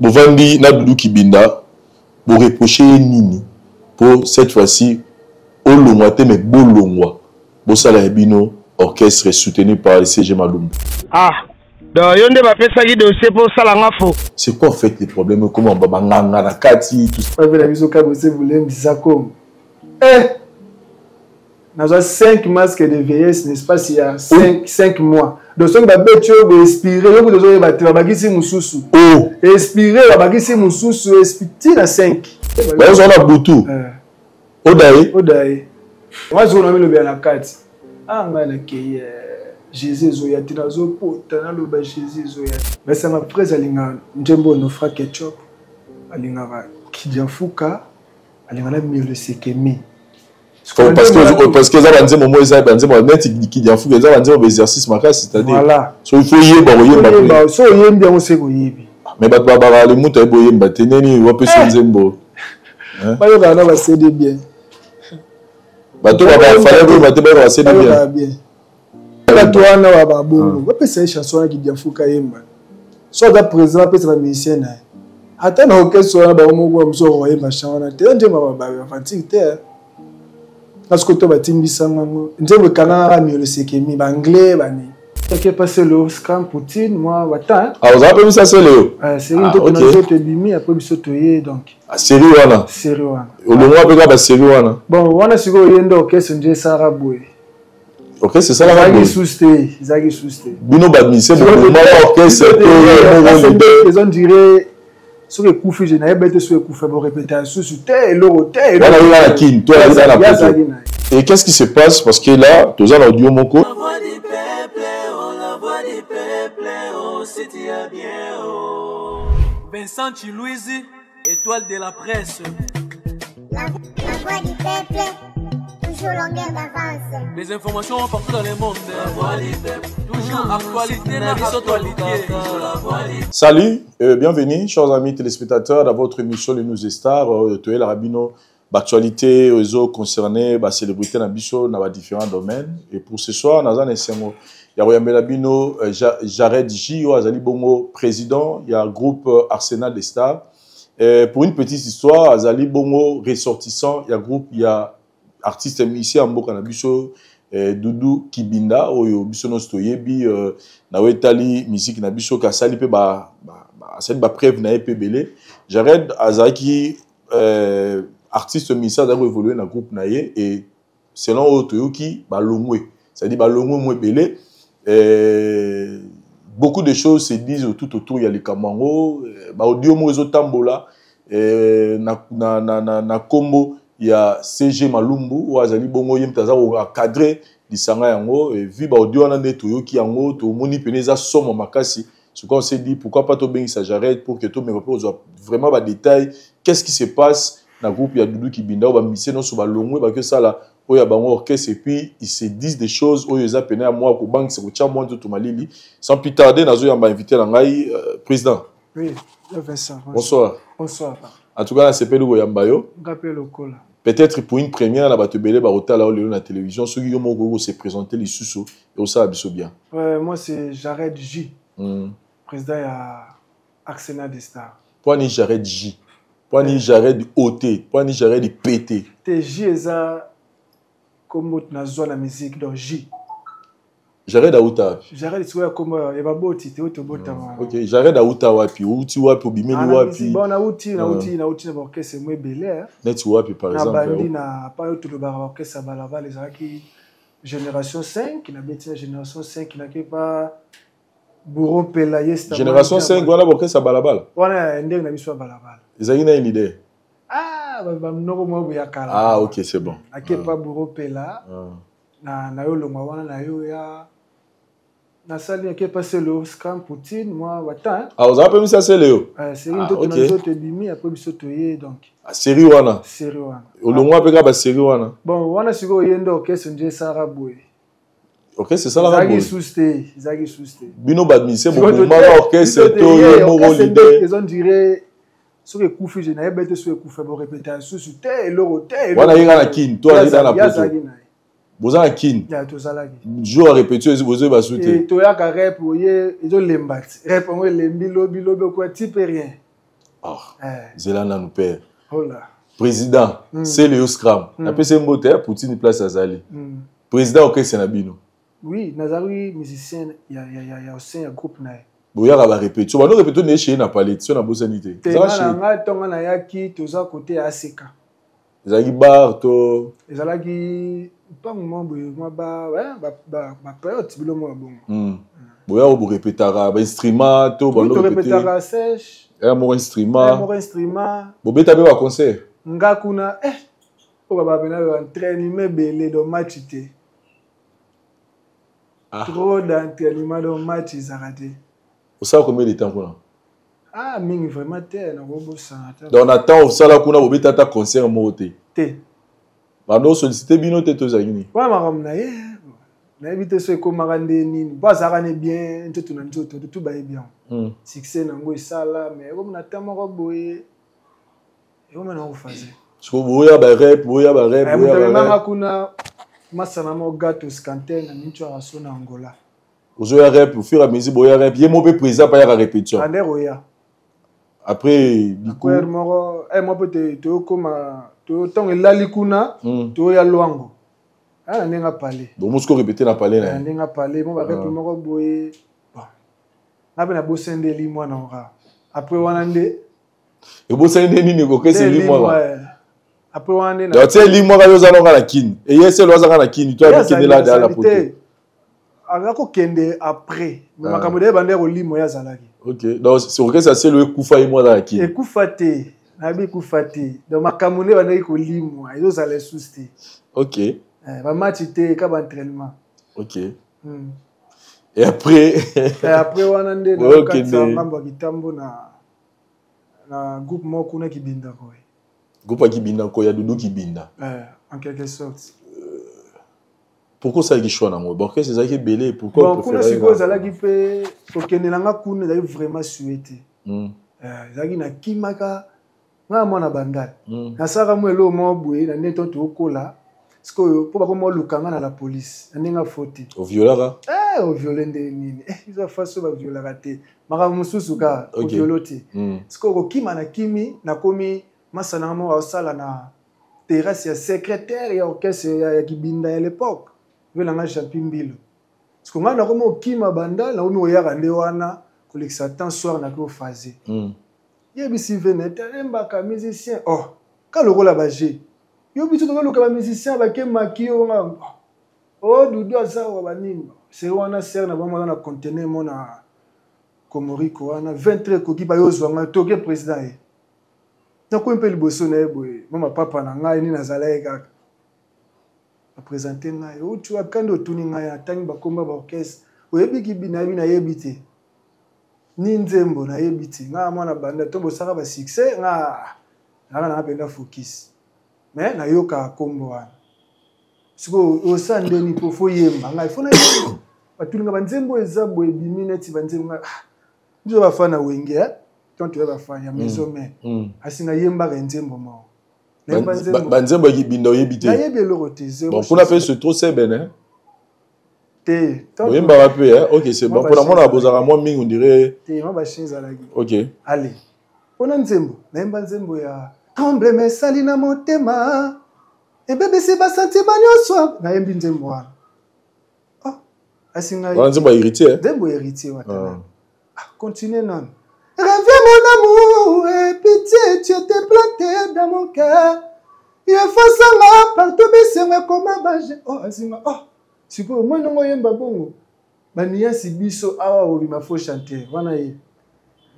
Bovandi na Doudou Kibinda pour reprocher nini pour cette fois-ci au longwa te mais beau longwa bosala ebino orchestre soutenu par le CG Malumbu. Ah, donc yonde va faire ça qui dossier pour ça la ngafo. C'est quoi en fait les problèmes, comment baba nganga na kati tout ça. Pas la vision kabose voulait bizako. Nous avons 5 masques de vieillesse, n'est-ce pas, s'il y a 5 mois. Donc, si on va expirer, on va bagisi mususu. Expirer, on va bagisi mususu, expirer à 5. On a boutou. Odaye. Moi, je vais le la carte. Ah, man, Jésus Zoyati, na zo pota, na lo ba Jésus Zoyati. Mais ça m'a pris à l'inga, njembo no fra ketchup, à l'inga kidiafuka, à l'inga mieux le sekemi. Parce que ça va dire moment ça va dire mettre qui dit fou que ça va dire exercice makasi c'est-à-dire voilà so il faut yeba so yembi on se koyebi mais ba le mutu ebo yemba teneni wa pe so nzembo ba yo ba na ba cédé bien ba to ba fallait que ba te ba cédé bien ba to ana wa ba bongo ba pe c'est chanson qui dit fou ka yemba so da présent pe ça musicien na ata na orchestre na ba mo go mso ko yemba chana te nje ma ba fatigue te parce que tu vas t'imbiser en disant que quand on a le sekemi anglais bani qui est passé le scam Poutine moi wata ah vous avez mis ça c'est le c'est une autre chose te bimi après biso toye donc ah sérieux wana au long après ba sérieux wana bon wana siko yendo orchestre nje sara boy OK c'est ça la zagi souste bino badmise bon orchestre ils ont dirait sur les coups je n'avais pas sur les coups pour répéter sous terre l'hôtel et qu'est-ce qui se passe parce que là tous en audio moko la voix du peuple oh c'était bien oh Vincent Chilouizi étoile de la presse la voix du peuple toujours longueur d'avance les informations partout dans le monde la voix du peuple toujours actualité na actualité la voix du salut bienvenue chers amis téléspectateurs dans votre émission les News Stars Toye la Rabino d'actualité réseaux concernés ba célébrité na biso na différents domaines et pour ce soir dans un ensemble il y a Royamela Bino Jared J azali bongo président il y a groupe Arsenal des Stars pour une petite histoire azali bongo ressortissant il y a groupe il y a artiste musicien mboka na biso Doudou Kibinda oyo biso no stoyebi na wetali musique na biso ka sali pe ba preuve na epebele Jared azaki artiste musicien a évolué dans groupe na ye et selon otoyoki balongwe c'est-à-dire balongwe mo belé beaucoup de choses se disent tout autour il y a les kamango ba audio mo zo tambola na kombo il y a CG Malumbu ou azali bongo yem taza o cadrer lisanga yango et vu ba audio na netoyoki yango to moni peneza somo makasi ce qu'on s'est dit pourquoi pas to bengi ça j'arrête pour que to me repose vraiment ba détail qu'est-ce qui se passe dans le groupe il y a Doudou Kibinda ou ba mission non so ba longwe ba que ça là o ya bango orchestre et puis ils se disent des choses o yeza pena à moi ko bank c'est ko tia moi to malili sans plus tarder nazo yamba invité la ngai président oui Vincent bonsoir en tout cas c'est pelu go yamba yo ngapé lokola peut-être pour une première na batebele ba hôtel là la télévision ceux qui ont se présenter les sous et ça biso bien moi c'est Jared J président à Arsenal des Stars point ni Jared J point ni Jared OT point ni Jared PT J eza comme na zone la musique donc J Jared Aouta Jared soit comme et ba boti te bota OK Jared Aouta wapi uti wapi obimeli wapi bon na uti na orchestre moi Belair net wapi par exemple na bandi na pas tout le bar orchestre balava les aki génération 5 qui na bêtise génération 5 qui n'a pas Bourron Pelaye génération 5 wana orchestre balabala wana ndenge na biso balabala ezali na une idée ba mnoko mo ya kala ah OK c'est bon akepa Bourron Pela na yo longa wana na yo ya na sali akepa c'est le scam Poutine moi wata vous avez mis ça c'est Léo c'est une autre bimi après biso toye donc série wana au longa pe ka ba série wana bon wana siko yendo orchestre nje sara boy OK c'est ça la radio zagi souste bino badmise bon orchestre to yo mo leader ils ont dirait sur les coups je n'avais pas été sur les coups pour répéter sous terre l'hôtel wana yinga na kin to ali na poto boza kin ya to salaki jour à répéter bozo ba souter to ya ka rep oye ils ont lembati rep on lembi lobi ko type rien Zelana nous perd. Oh là. Président, c'est le Scrum. Après c'est Mbote, Poutine place à Zali. Président, ok, c'est Nabino. Oui, Nazari, musicien, il y a aussi un groupe. Boya va répéter. Tu vas nous répéter, nous chez na palais, tu na bosanité. Tena tonga na yaki toza côté ACK. Ezaki bar to. Ezalaki pas moment moi ba période bilo mo bon. Boya o répétera ba instrument to ba no répéter. Répétera sèche. Mon instrument. Mon instrument. Bobeta be ba concert. Ngakuna o baba bena entraînement belé do match té. Trop d'entraînement do match izarate. Vous savez combien de temps qu'on a? Ah, mingi vraiment terre na robo ça. Donc on attend ça là qu'on a bobeta ta concert monté. Té. Ba no solliciter bino te to zagini. Wa maram na ye. Na éviter ce ko marande nini. Ba ça rane bien, tout na nzoto tout ba bien. Succès na ngo sala mais comme na tamo ko boye. Yo mena o fazer. Sko boya ba rap, boya ba rap, boya ba rap. Mama kuna masana mo gato scanter na mincho aso na Angola. Ozoya rap au fur et à mesure boya rap, yé mo be président pa ya répétition. Ande roya. Après du coup moi peut te koma to tong elali kuna to ya lwango. Ah nenga parler. Bon musko répéter na parler na. Nenga parler mo ba rap mo boye. Bon. Na be na bosende li moi na ora. Après wana nde et bosende nini ko kese li moi. Après wana na. Donc li moi ka yo za no ka na kin. Et yese lo za ka na kin, toi avec kende là dans la poto. Agako kende après. Makambo de bande ko limo ya zalaki. OK. Donc c'est OK ça c'est le kufa et moi dans la kin. Et kufate, nabi kufate. Donc makambo de bande ko limo, ils ont allé souster. OK. Ba match té ka ba entraînement. OK. Et après wana nde na katsa mambo kitambo na groupe moko kuna kibinda ko. Groupe kibinda ko ya Doudou kibinda. En quelque sorte. Pourquoi ça a choix dans moi? Pourquoi c'est ça qui est belé? Pourquoi bon, kuna siko zalaki pe okenelanga kuna zali vraiment souhaité. Zaki na kimaka nga mwana bandal. Na saka mo elo mo boye na neto to kola. Siko po ba ko mo lukanga na la police. Ndinga faute. Au violara? Au violende nini. Ils ont fait ça ba violara te. Maka mususu ka au violote. Siko ko kima na kimi na komi masana mo osala na terrasse ya secrétaire ya orchestre ya kibinda à l'époque. Velanga champion bilo. Parce que moi na komo kima banda na omi oyaka nde wana kolekisa temps soir na ko fazer. Yebisi veneta emba ka musicien. Oh, ka lokola ba G. Yo bitu to lokola ba musicien ba ke makio nga. Oh, Doudou azawa ba nini. C'est wana ser na ba mo na conteneur mo na Komoriko wana 23 koki ba yo zwanga toke président e. Na ko mpeli boso na eboye. Mama papa na ngai ni nazala e kaka. Présenter ngai o tu akando tuni ngai atangi bakomba ba orchestre oyebi kibina bina yebite ni nzembo na yebite nga mwana banda to bosaka ba succès nga na penda focus mais na yoka kombo wana siko osande ni pofo yemba ngai fona batulinga banzembo ezabo ebimi neti banzembo nga ndio bafana wenge tonto bafanya maison mais asinga yemba ka nzembo mo Banzembo kibinda oyebite. Na yebelo roté zéro. Bon, pour la faire ce trop c'est ben hein. Té. Oui, m'a rappelé hein. OK, c'est bon. Pour la mona bozara moi mingi on dirait. Té, ma ba chinza lagi. OK. Allez. Pona nzembo, na yemba nzembo ya Tremble me sali na motema. E bébé se ba sentiment nyonso na yembi nzembo wana. Oh, asinga. Wana nzembo héritier. Nzembo héritier wata. Continue non. Reviens mon amour, et pitié, tu t'es planté dans mon cœur. Il faut ça partout, mais c'est moi comme un bagé. Oh, Azima, oh, c'est pour moi, non, y'a un babongo. Bania, si biso, awa, ou ma faut chanter. Voilà,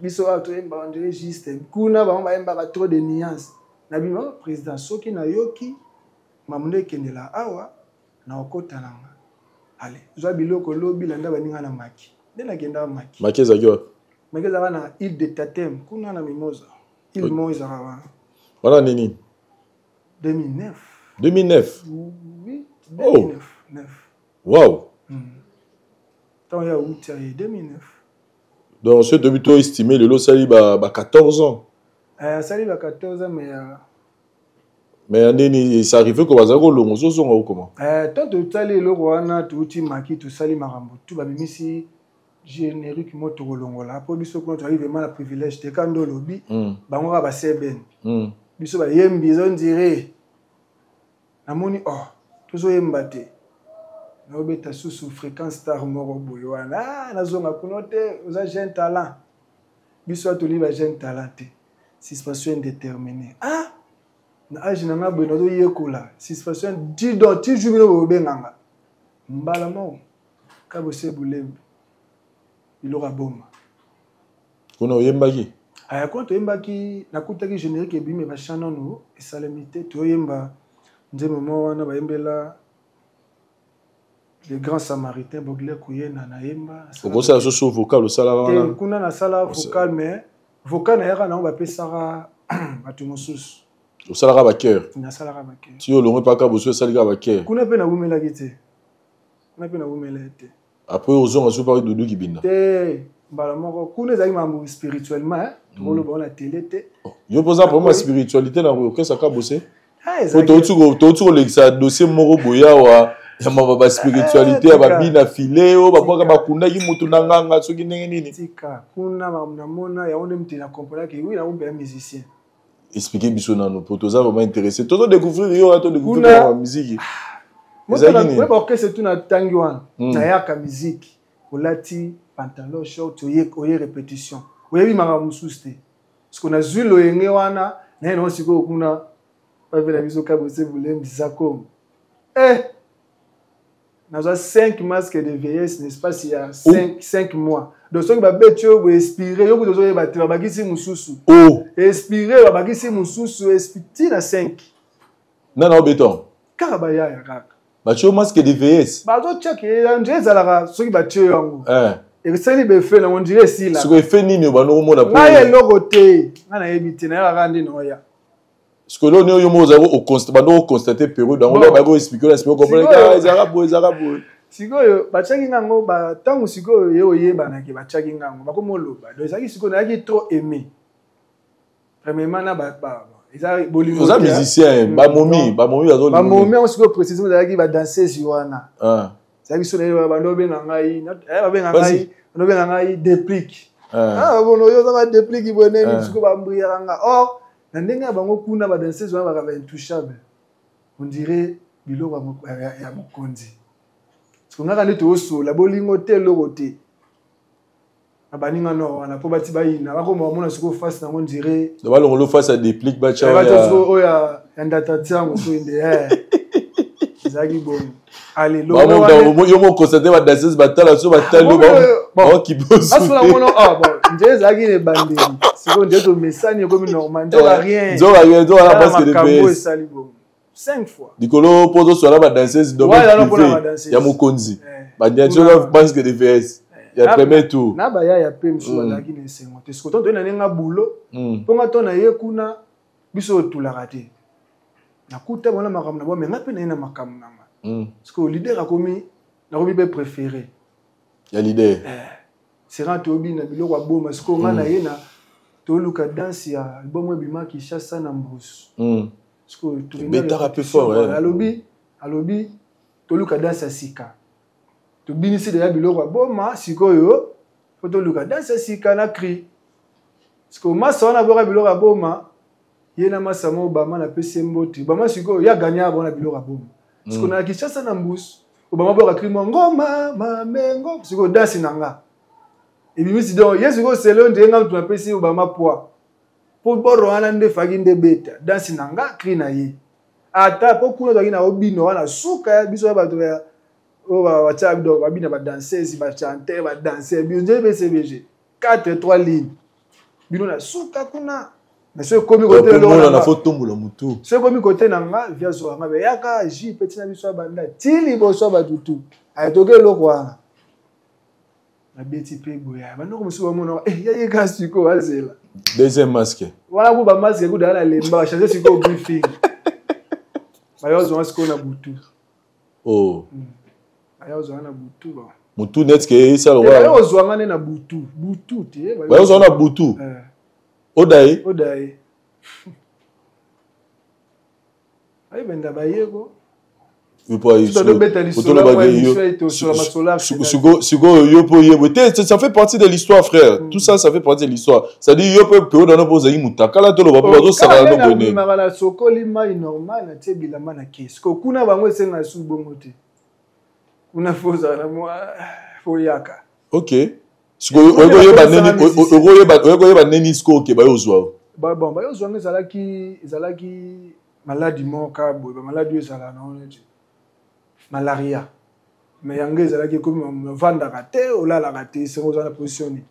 biso, awa, tu es un juste. Kuna, ba, on va trop de nuances. Nabima, président, soki na yoki, mamune kendela, awa, na okota nanga. Allez, je vais biloko lobi, landa baninga na maki. Dena kenda maki. Maki zagyo. Mais que ça va na île de Tatem, kuna na mimosa. Île Moïse va. Voilà nini. 2009. 2009. Oui, 2009. Oh. 9. Wow. Tant il y a août 2009. Donc ce début toi estimé le lot sali ba 14 ans. Sali ba 14 ans mais nini ça arrivé ko bazako longo so songa comment. Tant to sali le rwana to uti maki to sali marambo. Tu ba bimisi générique moto kolongola po biso ko to arrive mal privilège te kando lobi bango ba seben biso ba yembi on dirait namoni oh tozo yemba te na obeta sous fréquence star moko boyo wana nazonga kuno te oza jeune talent biso to liba jeune talent te suspension indéterminée na age na ngabo no yekola suspension 10 dans 10 jours no benganga mbala mo kabo se bulembe ilora boma kuna oyembaki aya ko to yembaki nakutaki générique ebime ba chana no esalamité to yemba nzembo mo wana ba yembela les grands samaritains Baudelaire kuyena na yemba okosa so vocal osala wana kuna na sala vocal mais vocal na yaka na ba pesara batu mosusu osala ba cœur na sala ba cœur ti olongo pa ka boso sala ba cœur kuna pe na bumela kite kuna pe na bumela te après ozonga so pa dudu kibinda te mbala moko kuna ezali mambo spirituellement tolo ba na télé te yo posa pour ma spiritualité na okesa ka bosé to tu lekisa dossier moko boya wa ya mababa spiritualité ya babina fileo babwaka bakunda ki mutu na nganga soki ndenge nini tika kuna na mona ya onde mtena comprendre que oui na umbe musicien expliquer biso nano pour toza vraiment intéressé tozo découvrir yo to découvrir la musique ezali ni ba orchestre tout na tangi wana na yaka musique olati pantalon short oye répétition oyebi manga mususu te parce qu'on a vu lo yenge wana na no siko kuna pa vela biso ka bose bulembi zako nous avons 5 masques de vieillesse, n'est-ce pas, il y a 5 mois. Donc, ceux qui ont expiré, ils ont bagisi mususu. Expiré, bagisi mususu, expiré à 5. Non, non, béton. Karabaya, yarak. Bacho masque de vieillesse. Bazo tchak, on dirait zalara, ceux qui battent yango. Et ça, il fait, on dirait si là. Ce qui fait nini, on a mon appel. Là, il y a l'oroté. On a évité, on a rendu noya. Ce que l'on a constaté Pérou dans le bago expliquer la expliquer comprendre les arabes sikoyo bachaki ngango ba tangu sikoyo yo yeba na ke bachaki ngango bakomoloba donc ça qui sikoyo na ki trop aimé premièrement na ba ezali bolingo za musicien ba momi azo ba momi on sikoyo précisément za ki ba danseuse wana ça qui sona ba ndo benga ngai ba benga ngai ndo benga ngai déplique bono yo za ba déplique bonene sikoyo ba mbria nga or na ndenge bango kuna ba danseuse wana ba intouchable on dirait biloko ya mokonzi ngaka ndi to so la bolingo te lokote abaninga no wana po bati bayina bakoma mona siko face na on dirait de balongo lo face à déplique ba cha ya oya ndata tsango so inde zaki bon allez lo yo mo constater ba danseuse batala so batalo ba ki bosu asala mono bon nje zaki ne bandeli siko nje to mesani comme normal nje rien parce que de sali bon 5 fois. Dikolo poto sola ba danseuse domaine privé ya mokonzi. Ba diacho masque de VS. Ya premier tour. Na ba ya pe mso bazaki ne sengo. Te sikoto to na nenga bulo. Ponga to na ye kuna biso tulaka te. Na kuta bona makambo na bo me ngape na makambo nanga. Parce que leader akomi na komi be préféré. Ya leader. C'est rent obi na biloko aboma siko nga na ye na to luka danse ya bomo bima ki chassa na mbrusu. Betara peu fort alobi toluka danse sika to binisi de biloko boma sikoyo foto luka danse sika na cri siko masa wana boka biloko boma yena masa mo bama na pesi mboti bama sikoyo ya ganya bona biloko boma siko na kichasa na mbus obama boka cri ngoma mamengo siko danse nanga ebimisi donc yesu ko selo ndenga tu na pesi obama poa pour boro wana nde fagi nde beta dansi nanga cri na ye ata po kuna to na obino wana suka biso ba to ya o ba WhatsApp do ba bina ba danseuse ba chanter ba danser binje BCBG 4-3 lignes bino na suka kuna na so komi côté lo na photo mbulo mutu so komi côté nanga via zo nga be yaka ji petit na biso ba nda tili bo so ba tutu ay toke lo kwa na beti pe boya ba no ko musu ba mona ya ye gasiko azela deuxième masque. Voilà vous ba masque ku dala lemba changer siko briefing. Bayo zo masque na butu. Bayo zo na butu ba. Mutu net ke isa lo wa. Bayo zo ngane na butu. Butu te. Bayo zo na butu. Odaye. Ay benda bayego. Ça fait partie de l'histoire, frère. Tout ça, ça fait partie de l'histoire. C'est-à-dire, il y a peu de choses qui sont normal. Ok. Malaria. Mais yanga ezalaki comme vendre raté ou là la raté c'est aux positionné.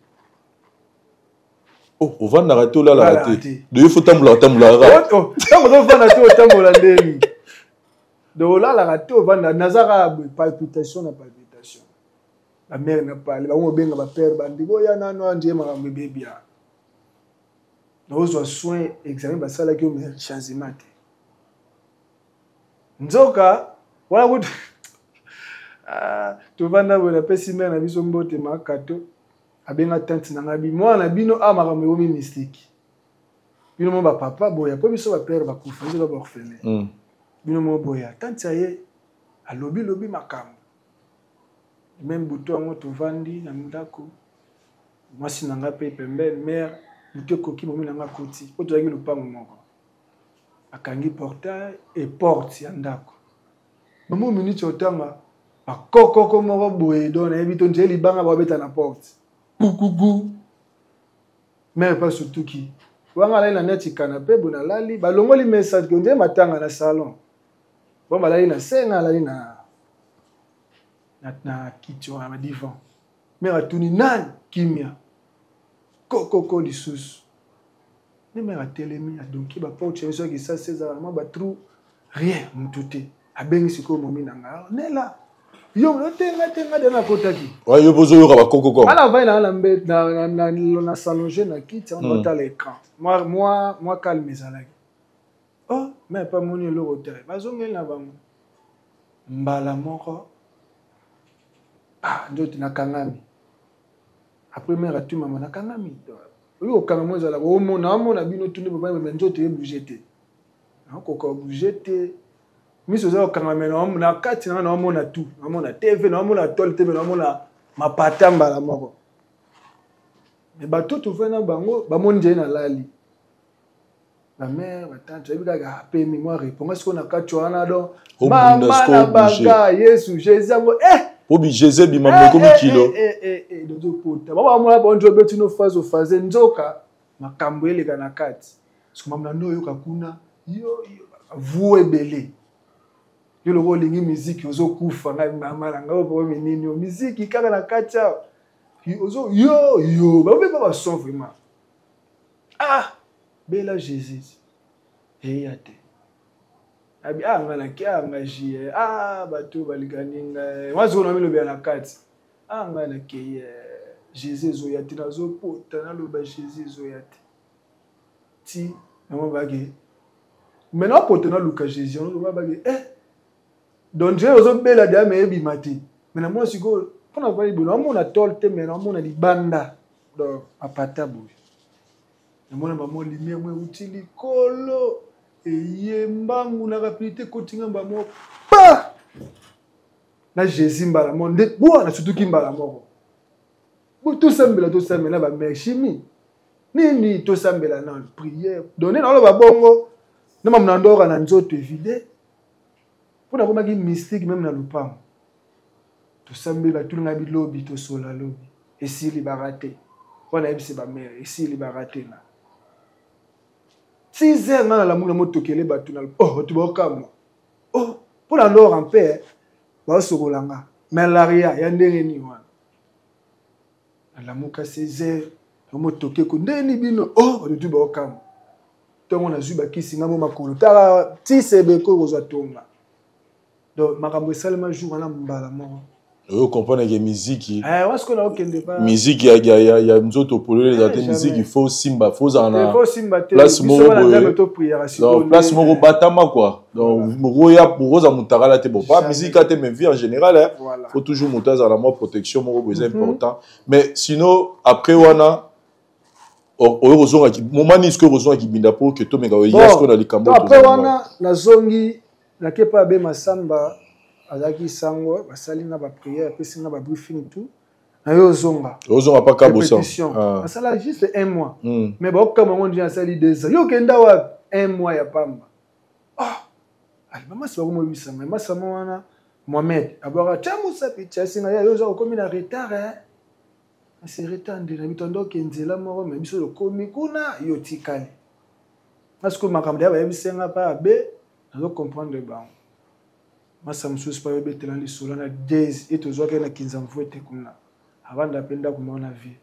Oh, on vendre raté ou là la raté. De il faut tambola. Oh, on vendre raté au tambola ndeni. De là la raté au vendre nazara palpitation na palpitation. La mère n'a pas, les on benga ba père bandi boya nano ndie ma bébé. Nous soin examen ba sala ki o changement. Nzoka voilà good. Tu vas na bona pesi mère na biso mbote makato abenga tante na ngabi mwana bino amaka meomi mystique bino mo ba papa boya po biso ba père ba kufa nzo ba orphelin bino mo boya tante aye alobi lobi makambo même buto ngo to vandi na ndako mwasi na ngape pembeni mère buto koki momi na ngakoti po to yaki lupango moko akangi portail et porte ya ndako mamu minute otanga akoko moko boye dona ebito nje libanga ba beta na porte kukuku mais pas surtout qui wanga la net canapé bona lali balongoli message que nje matanga na salon bon balali na senga lali na kitchen na divan mais atuni nan kimia koko lisusu ne me ratelemi donc ba porte so ki ça c'est vraiment ba trou rien mutute abengi siko momi nanga nela yo tenga de na kotaki wa yo bozo yo ba koko ala va na mbet na salonge na kiti on nota l'écran moi calme ezalaki oh mais pas moni le hotel bazongeli na bango mbala moko ndoto na kangami après mère atu mama na kangami yo kangamo ezala ko mona bino tuni ba ndoto e bouger te na ko bouger te miso za kangame na kati na mona tout na mona TV na mona tol TV na mona mapatamba la moko mais bato to fena bango ba monje na lali la mère tante ebika ga pemi moi répondre est-ce qu'on a kati wana do mama na banga Yesu Jésus obi Jésus bi mambo komi kilo dozo pota baba mona bonjo betino phase nzoka makambo eleka na kati sikumamna no yoka kuna yo vous ebele yo logo lingi musique ozo kufa ngai mama nga opo menini musique kaka na kacha ozo yo ba son vraiment bela Jésus yate abi ngala kia ngaji bato baliganinga wazo na milo bya na kati ngala ke Jésus zo yate na zo pota na lo ba Jésus zo yate ti na mo bage maintenant pota na luka Jésus on lo bage donc je ozo bela dia me bimati mais moi siko pona ba ibona mo na tolte mais na mo na libanda do apata bo na mo na ba mo limie mo utili kolo eyembangu na rapidité kotinga ba mo pa na Jésus mbala mo nde bo na surtout ki mbala moko bo tout sambela ba mère chimie nini to sambela na prière donner na lo ba bongo na mamna ndora na nzoto évité pour na komaki mystique même na lupango to sambela tout na bilobi to sola lobi esi libaraté wana ebise ba mère esi libaraté na 6 heures na la muna motokele batu na tu bokamo pour la ndora en paix ba sokolanga malaria ya ndenge ni wana la muka 6 heures motoke ko ndeni bino tu bokamo tongo na zuba kisinga mo makolo tala ti sebe ko kozwa tonga donc makambo esalema jour na mbala moko Vous comprenez que musique, musique ya nzoto polele dans musique il faut simba, faut en place place moko batama quoi. Donc moya pour za mutara te bon pas musique a te mais vie en général faut toujours monter dans la mort protection moko c'est important. Mais sinon après wana oyozonga ki moment ni ce que oyozonga ki binda pour que to mega yes ko na likambo après wana na zongi na kepa be masamba azaki sango basali na ba prière pesi na ba briefing tout na yo zonga pas kabosa asala juste 1 mois mais ba okama ngo ndia asali 2 ans yo kenda wa 1 mois ya pamba ali mama si bakomo bisanga mama wana Mohamed abora chamusa picha singa ya yo zo komi na retard c'est retard na bitondo kenzela moko mais biso komi kuna yo tikali parce que makambo ya ba bisenga pa be nazo comprendre ba masa msusu pa yobetela lisolo na days etozwaka na kinzamvu ete kuna abanda penda kumona vie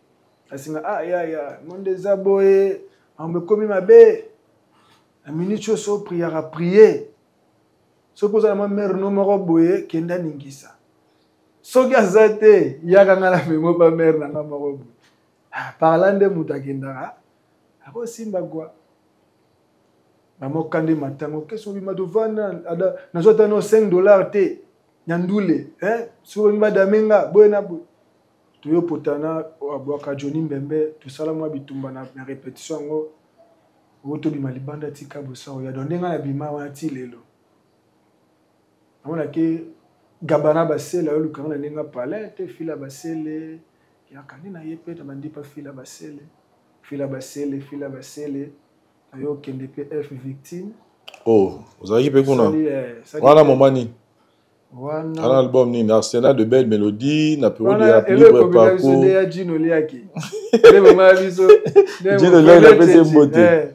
asinga ya monde zaboye ambe komi mabe na minute so prier so poza na mère no moko boye kenda ningisa soki azate yaka ngala memo pa mère na ngama moko boye parlando mutakenda ako simba kwa Maman kande matango keso bima dovana ada nazota no $5 te nyandule so bima damenga boyena bo tuyo potana abwaka Johnny Mbembe to sala mwa bitumba na répétition ngo woto bima libanda tika bosa ya dondenga na bima wa ti lelo amona ke gabana basela yo lukanga nenga palais te fila basele ya kanina yepeta bandipa fila basele ayo kende PF victime vous avez pe kuna wana momani wana album ni Arsenal de belles mélodies na période ya libre parcours ya Gino Liaki le mama biso Gino Liaki la pese mbote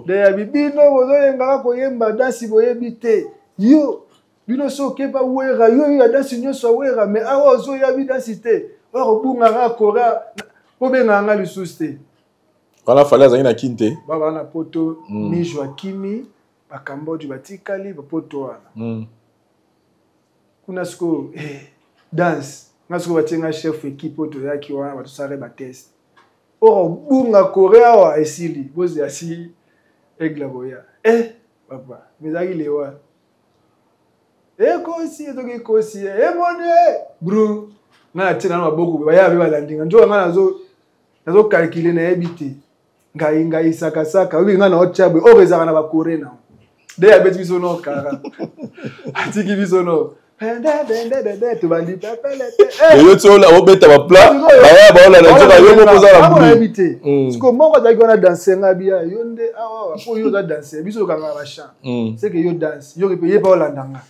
de ya bibino bozo yenga ko yemba dansi boyebi te yo bino so kepa wera yo ya dansi nyoso wera mais awa zo ya bi dansi te ba ko bunga ka kora ko benga nga lisuste Voilà, fallait azali na kinte. Baba na poto ni Joakimi, ba Cambodge batikali ba poto wana. Kuna sko dance, ngasko batenga chef équipe poto yaki wana ba tosare ba test. Bunga Korea wa esili, bozi asi egla boya. Papa, mezaki lewa. Kosi, mone, bro. Na tina na maboko ba ya be balandinga. Njo nga nazo calculer na ebité. Ngai saka winga na ochabwe orezaka na bakore na de ya beti biso no kara atiki biso no to bandi papelete yo tsola obeta ba plat baya ba ola na nzoka yo mokoza na bulu habité siko moko za kiona danser nga bia yo nde awa po yo za danser biso kanga ba chant c'est que yo danse yo pe ye pa olandanga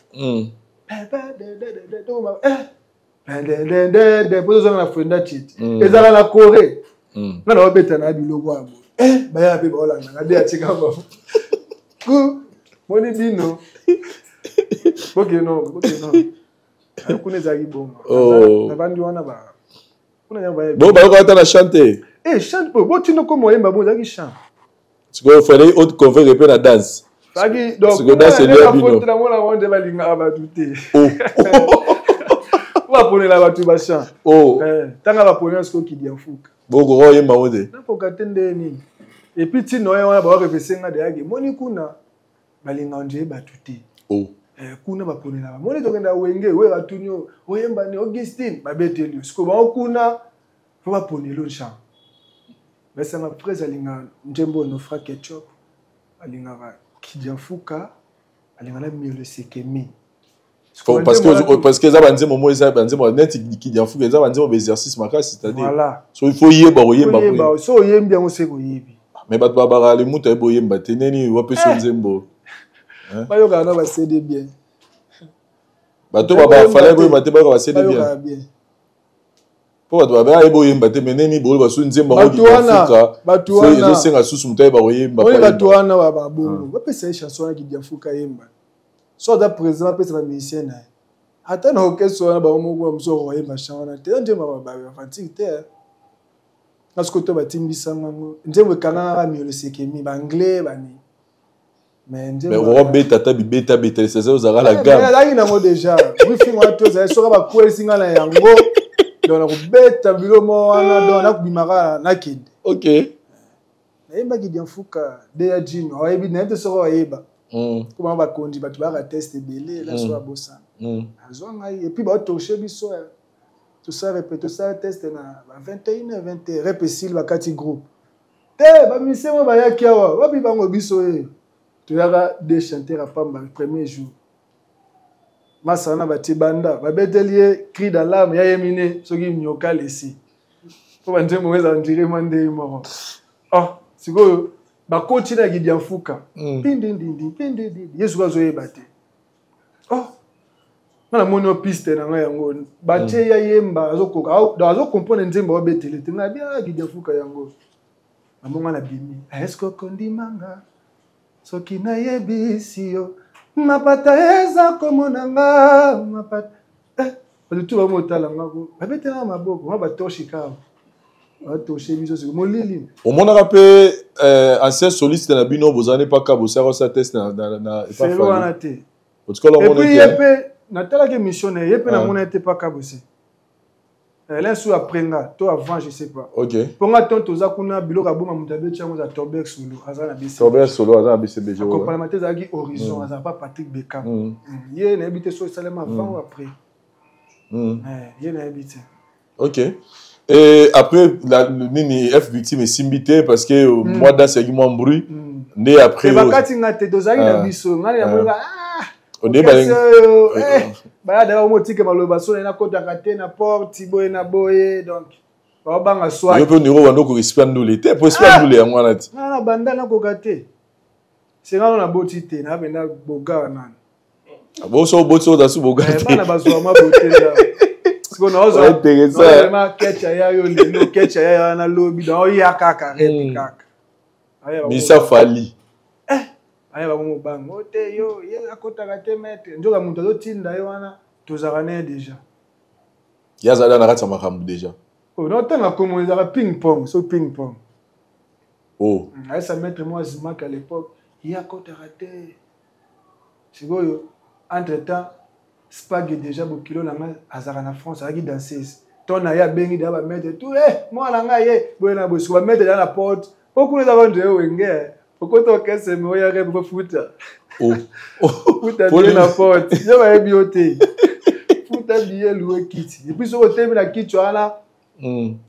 de po zo na frenda chit ezala na Corée na na obeta na biloko abo baya pe ba olanda ngade atika ba ku moni dino no kuna za gibonga na bandi wana ba kuna ya ba bon ba ko ta na chanter chante po tino ko moyemba bo za ki chant siko fallait autre convaincre pe na danse fagi donc siko danse lui abino na mona wonde balinga abatuté va poner la batu ba chant tanga ba poner siko ki dia fuka boko oyemba wode na pokatende ni et puis tino wana ba repesenga de yake moni kuna balinga nje batuté kuna baponela ba moni tokenda wenge we batunyo oyemba ni Augustine babeteli siko ba kuna fo baponelo chant besa ma presse alinga njembo no fra ketchup alinga ba kidiafuka alinga na mieux le sekemi parce que ça va dire moment ça va dire net qui dit en fou ça va dire exercice makasi c'est-à-dire voilà so il faut yeba oyemba so oyembi ngo seko yebi mais bat baba le muta boyemba teneni wa peso nzembo ba yo kana ba CD bien bato baba fallait boyemba te ba CD bien po bato baba boyemba te meneni bo ba su nzembo ngo bato wana so senga susu muta ba oyemba pa bato wana ba bongo ba pesa chanson ki dia fuka yemba so da président pesa ba musicien na ata na orchestre na ba omo mso roye machana te nje ba fantique te parce to ba timbisa ngo nje we kana ba mieux le sekemi ba anglais ba ni mais robeta ta bibeta beta c'est ça uzara la gamme mais là ina mo déjà briefing wa to za so ba kwelsinga na yango donc robeta bilomo wana donc na kubimaka na kid OK yeba ki dia fuka de ya jino oyebi na te so oyeba comment va conduire ba tu va tester belé la so abosa azonga et puis ba toucher biso tout ça répète ça test na 21 répétil ba kati groupe te ba misemo ba yakiawa wapi bango biso tu yaka des chanteurs à pamba le premier jour Masana bati banda. Babetelier cri d'alarme. Ya yemine. Soki nyoka lesi. Pour bande moueza ndire mande moro. Oh, siko bakoti na gidiafuka. Pindindindi. Yesu bazo yebate. Oh. Mana mono piste na yango. Batie ya yemba azokoka. Azo comprendre nzemba obetele. Tena bia gidiafuka yango. Amonga na bimi. Esko kondimanga. Soki na yebisi yo. Mapata eza komonanga. Mapata. Tout va motala ngako. Babetela maboko. Maba toshi kawa. Au monde rappelle ancien soliste na bino vous n'avez pas qu'à vous faire ça test na c'est loin et puis yepe na tala que missionnaire yepe na mona était pas kabose l'un sous aprenga toi avant je sais pas OK pour nga tonto za kuna biloko aboma mutabe tchango za Torbeck solo azana BC Torbeck solo azana BCBG ko parlementaire za ki horizon azana pas Patrick Bekam ye na habité so salema avant ou après ye na habité OK. Et après, Nini F victime est simbité parce que moi, dans ce moment bruit, né après. Et bakati ngate dozali na biso, ngani na monga on est balé. Ba da o motike maloba so na kota kate na porte boye na boye donc ba banga soa. Yo pe niro wando ko respect nous l'été, pour respect nous les ngwana ti. Na banda na ko kate. C'est ngalo na botite na benda boga nani. Bo so botso da su boga ti. Bana bazwa ma botela. C'est intéressant. Misa Fali. Déjà. Yazala na rata makambu déjà. Oh, non, tant comme on a ping-pong, so ping-pong. Oh. Ça mettre moi Zimak à l'époque, il y a côté raté. C'est quoi entre-temps Spag déjà beaucoup kilo na azara na France avec danseuse ton aya bengi da ba mettre tout moi na nga ye boyena bosu ba mettre dans la porte beaucoup les avant de wenge pourquoi to kese me oya rebe pour futa futa bien la porte je va bioté futa bien louer kit et puis so hotel na kit wala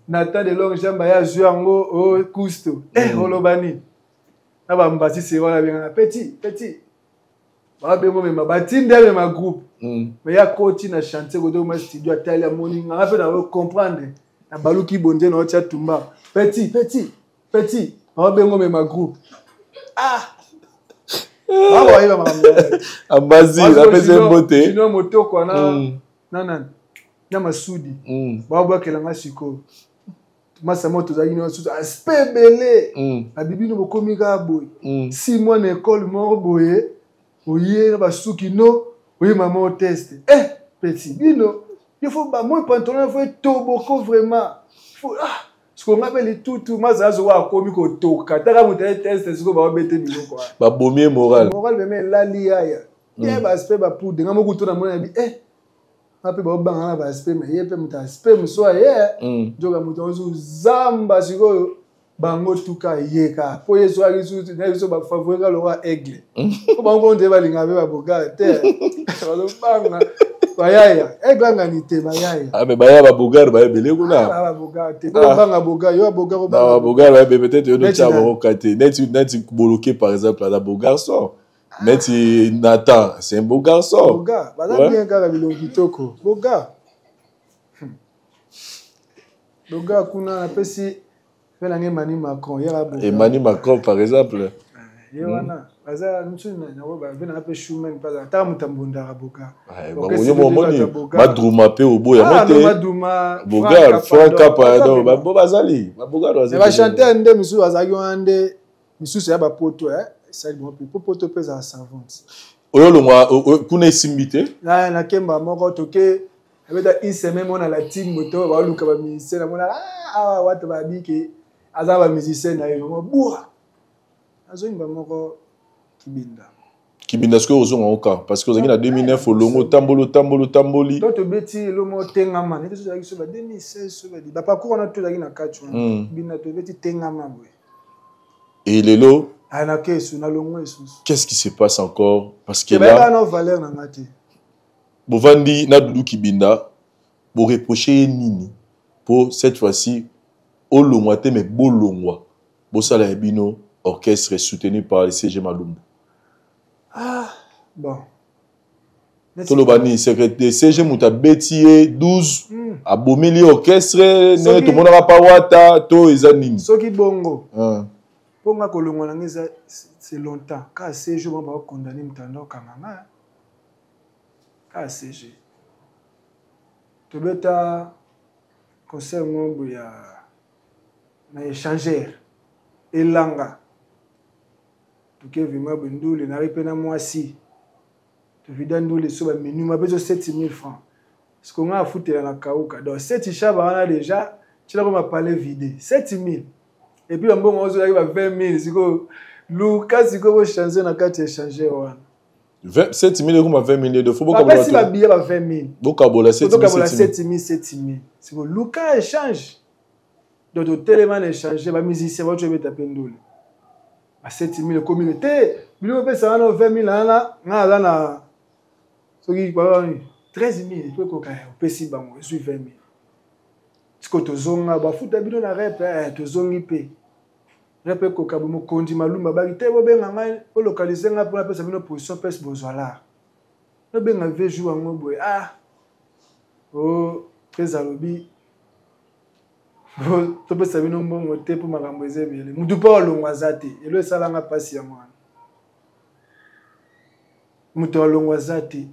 na temps de longue jamba ya juango o cousto olobani na ba mbasi c'est wala bien petit ba bengo me batinde me ma groupe mais ya coach na chanter ko do ma studio atali ya morning nga fait na comprendre na baluki bonde na otia tumba petit ba bengo me ma groupe wa iba ma ambazi la pese mbote sino motoko na masudi ba kela nga siko masa moto za yino susu aspect belé abibi no bokomi ka boy 6 mois na école mort boye oye ba suki no oui maman au test petit bino il faut ba moi pantalon faut to beaucoup vraiment faut ce qu'on appelle tout masa zo wa komi ko to kataka mo test ce ko ba bete bino quoi ba bomier moral même la lia ya ba aspect ba pour de ngamo kuto na mona bi ape ba banga na ba aspect mais yepe muta aspect mso joga muto zo zamba siko bango tuka yeka po yeso ali sutu na yeso ba favoriser le roi aigle ko bango nde ba linga be ba boga te ba banga bayaya aigle ngani te bayaya mais bayaya ba boga ba belé kuna ba boga te ko banga boga yo boga ko ba boga ba peut-être yo no tcha ba kate net bloqué par exemple la beau garçon net Nathan c'est un beau garçon boga ba bien kaka bilongi toko boga kuna na pesi Emmanuel Macron, par exemple. azaba musicien na yo boua azonga moko kibinda ce que ozonga oka parce que ozangi na 2009 olongo tamboli to beti lomo tengama ne so zaki so ba 2016 so ba di ba parcours na to zaki na kachu binda to beti tengama boy et lelo ana kesu na longo esu qu'est-ce qui se passe encore parce que là ba no valeur na ngati bovandi na Dudu Kibinda pour reprocher nini pour cette fois-ci au Longwa mais beau Longwa. Bossala Ebino, orchestre soutenu par le CG Malumbu. Ah, bon. Tout le bani secrétaire CG muta betié 12 abomeli orchestre ne tout le monde a pas wata to ezanini. Soki bongo. Ponga kolongo na ngeza c'est longtemps. Ka CG mo ba condamner mtando kamanga. Ka CG. To beta conseil ngombo ya na échangeur elanga. Tuke vima binduli na ripena mwasi. Tu vidan nduli so ba menu ma bezo 7000 francs. Ce qu'on a foutu dans la kauka. Donc 7 chaba on a déjà, tu l'as comme parler vide. 7000. Et puis on bon on arrive à 20000, siko Lucas siko va changer na carte échanger wana. 7000 euros ma 20000 de faut beaucoup ba si ba billet ba 20000. Bokabola 7000. Siko Lucas échange. Donc au téléman échanger ba musicien va tu vais taper nduli. Ba 7000 communauté, bilo pe ça na 20000 na na soki ba 13 000, tu peux qu'on si bango, je suis 20 000. Si tu zonga, ba futa bino na rep, tu zongi pe. Rep ko kabumo kondi malumba ba te bo benga ngai o localiser nga pour la pesa bino position pes bozwala. No benga ve jou ngo boy. Très alobi. To pesa bino mbongo te pour makambo ezebele. Mudu pa olongwa zate, elo salanga pasi ya mwana. Mutu olongwa zate.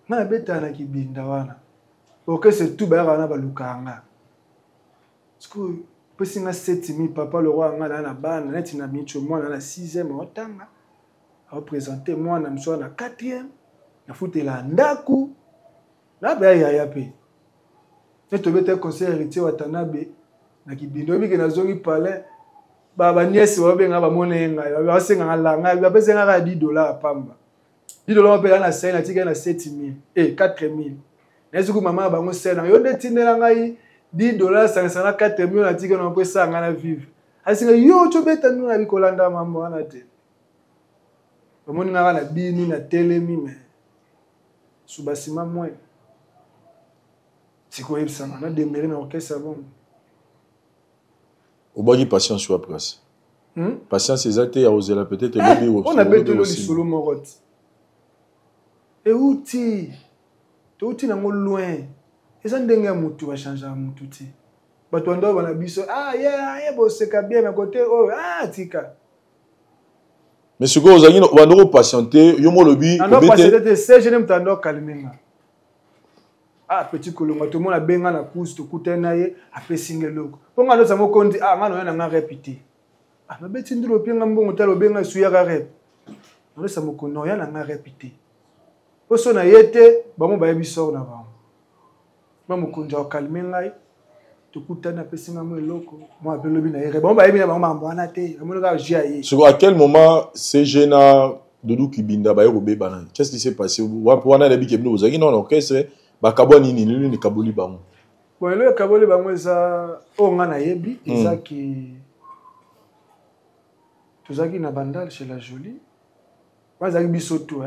Na beta na kibinda wana. Ok c'est tout ba wana ba lukanga. Siko pesi nga 7000 papa le roi nga na bana net na micho mwana na 6e otanga. A présenter mwana mso na 4e. Na futela ndaku. Na ba ya pe. Neto beta conseil héritier wa Tanabe na kibinda obi ke na zongi palais. Ba nièce wa benga ba monenga. Ba senga ngalanga ba pesa nga $10 pamba. $10 on na 5 na tika na 7000 et 4000. N'est-ce que maman bango sena yo de tindela ngai $10 sana 4000 na tika na pesa ngana vivre. Asinga yo to beta nuna bikolanda mambo wana te. Omoni nga na bini na telemi me. Subasima moi. Siko yebsa na demere na orchestre bon. Obagi patience sur place. Patience exacte ya ozela peut-être le bureau. On a beto le solo morot. Et outi na ngo loin eza ndenge ya mutu va changer mutu ti bato ndo bana biso bo seka bien na côté tika mais ce que ozangi wando patienter yo mo lobi obete patienter c'est je n'aime tando kalmenga petit kolonga to mona benga na course to kutena ye apesinge loko ponga ndo samo kondi ngano na nga répéter na beti ndilo pinga mbongo talo benga suya ka rep ndo samo kono ya na nga répéter. Poso na yete bamo bayebi sor na bango. Mamu kunja kalme ngai tukutana pesinga mo eloko mo abelobi na yere bamo bayebi na bango mambo wana te amono ka jia ye. Sur à quel moment ces jeunes Doudou Kibinda ba yero bebana qu'est-ce qui s'est passé wana na biki bino ozaki non orchestre ba kaboni ni kaboli bango. Bon le kaboli bango eza nga na yebi ezaki tozaki na bandal chez la Jolie. Wazaki biso tout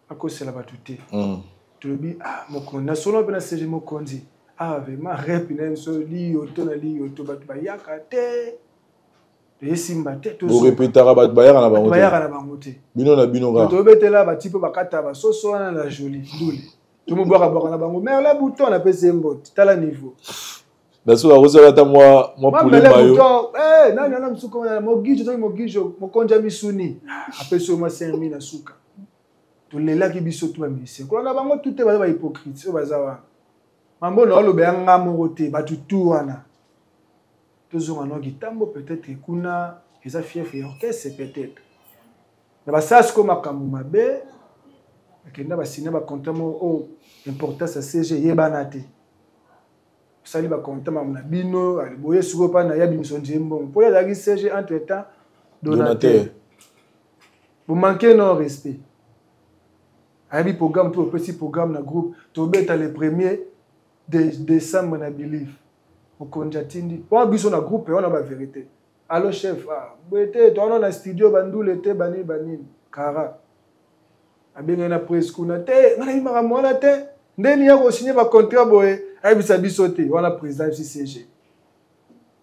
à cause de la batute. Tu le dis, mokondi, na solo pena seje mokondi. Vraiment, rep na so li oto na li oto batu bayaka te. Yesimba te to. Vous répétez bat bayaka na bango. Bayaka na bango te. Bino na bino ga. To betela ba tipo bakata ba soso na la Jolie ndule. To mo boka na bango, mais la bouton na pese mbot, tala niveau. Daso la rosela ta moi poulet mayo. Na msuko na mogijo mokonja misuni. Apeso ma 5000 na suka. Tolela ki biso tu ba musicien ko na bango tout ba hypocrite so bazawa mambo na lo be nga moko te batu tu wana tozonga no gitambo peut-être kuna eza fief et orchestre peut-être na basas ko makambo mabe akenda basina ba contrat mo importance à CG yebana te sali ba contrat na bino aliboye suko pa na ya bimiso njembo pour la CG entre temps donateur vous manquez non respect. Abi programme tout petit programme na groupe to beta le 1er décembre na believe au konjatindi pour biso na groupe on a ba vérité allo chef bete to on na studio bandule te bani kara abenga na presque na te ngana imaka mwana te ndeni ya ko signer ba contrat boye abi sa biso te wana président CG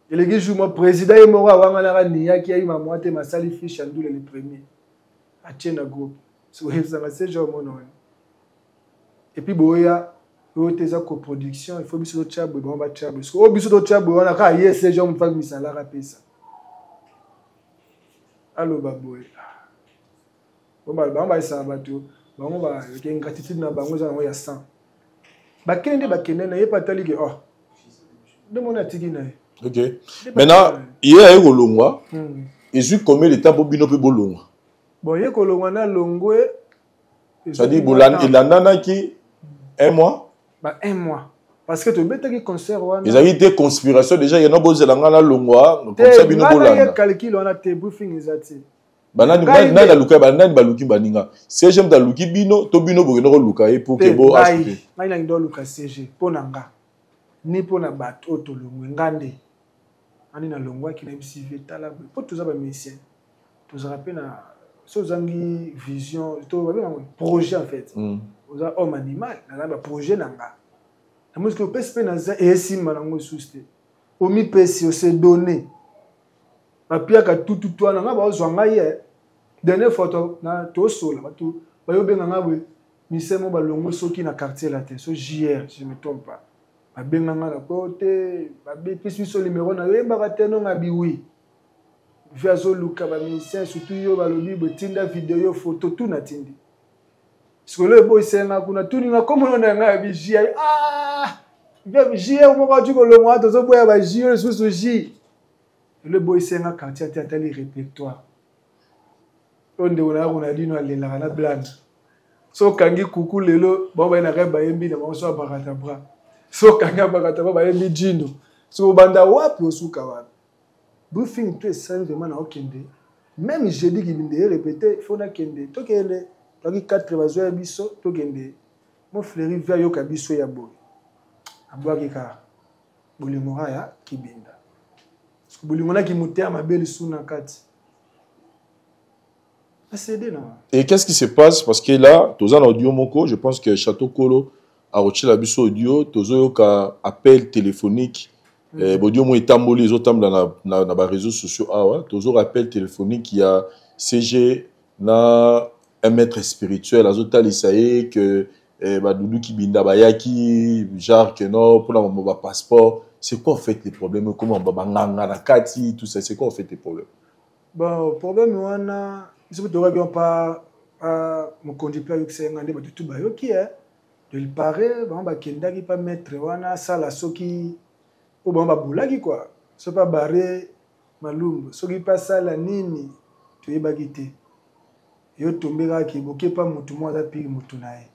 elegi jour mo président e mora wanga na ni ya ki ayi mamwa te masali fiche andule le 1er a tient na groupe. So if ça c'est genre mon Et puis boya tes coproduction il faut biso tchabo bon ba tchabo parce que o biso tchabo on a ka yes les gens me font misala rapesa allo baboy bon ba ça bato bon ba ke gratitude na bango za ya 100 ba kende na yepa tali ke oh de mon atiki na. OK. Maintenant il y a Golongwa et je combien de temps bobino pe bolongwa. Bon ye kolongwa na longwe ça dit bolan il a nana qui 1 mois. Bah 1 mois. Parce que tu mets des concerts. Ils ont eu des conspirations déjà. Il y en a beaucoup de gens qui longwa comme ça bino bolanda. Il y a calcul on a tes briefing exact. Banani na luka banani baluki baninga. CG mta luki bino to bino bo no luka e pour que bo acheter. Mai na ndo luka CG ponanga. Ni pona bato to longwe ngande. Ani na longwa ki na MCV tala po to za ba musicien. To za rappel na so zangi vision to ba projet en fait. Oza homme animal na ba projet nanga. Na musique PSP na za esi manango suste. Omi pesi o se donner. Ma pia ka tout na nga ba ozwanga ye. Dernière photo na to sola ba tu ba yo benga ngabwe misemo ba longo soki na quartier la te so JR si je me trompe pas. Ba benga nga na côté ba be pesi so numéro na ye ba ka teno ngabi oui. Via zo luka ba musicien surtout yo ba lobi bo tinda vidéo photo tout na tindi. Parce que le boy c'est nga kuna tout ninga comme on a nga bi JR bien JR mo ba tu ko lo mo to zo boya ba JR sous J. Le boy c'est nga quartier tali répertoire. Onde on a dit no ale la blande. So kangi kuku lelo bon ba na reba yembi na mo so bakata bra. So kanga bakata ba yembi jindo. So banda wapi osuka wapi. Briefing tout ça vraiment na okende. Même jeudi qui vient répéter faut na kende. To kende. Toki 4 bazo ya biso to kende. Mo fleri via yo ka biso ya boy. Abwaki ka. Bolimora ya kibinda. Bolimona ki mutea mabeli suna kati. Et qu'est-ce qui se passe? Parce que là, tous en audio moko, je pense que Château Kolo a reçu la bus audio, tous un appel téléphonique. Audio mo etamboli les autres dans les réseaux sociaux. Ah ouais, tous un appel téléphonique. Il y a CG na un maître spirituel. Les autres ils que Doudou Kibinda Bayaki, genre que non pour la passeport. C'est quoi en fait les problèmes? Comment banganga na kati tout ça? C'est quoi en fait les problèmes? Bon, problème on a il se peut pas mon conducteur qui s'est engagé tout bas ok de il paraît bon ba kenda qui pas mettre wana sala soki ou bon ba boulaki quoi c'est pas barré malumbo soki pas sala nini tu yeba kité yo tombera ki boké pas mutu mo za pili mutu nae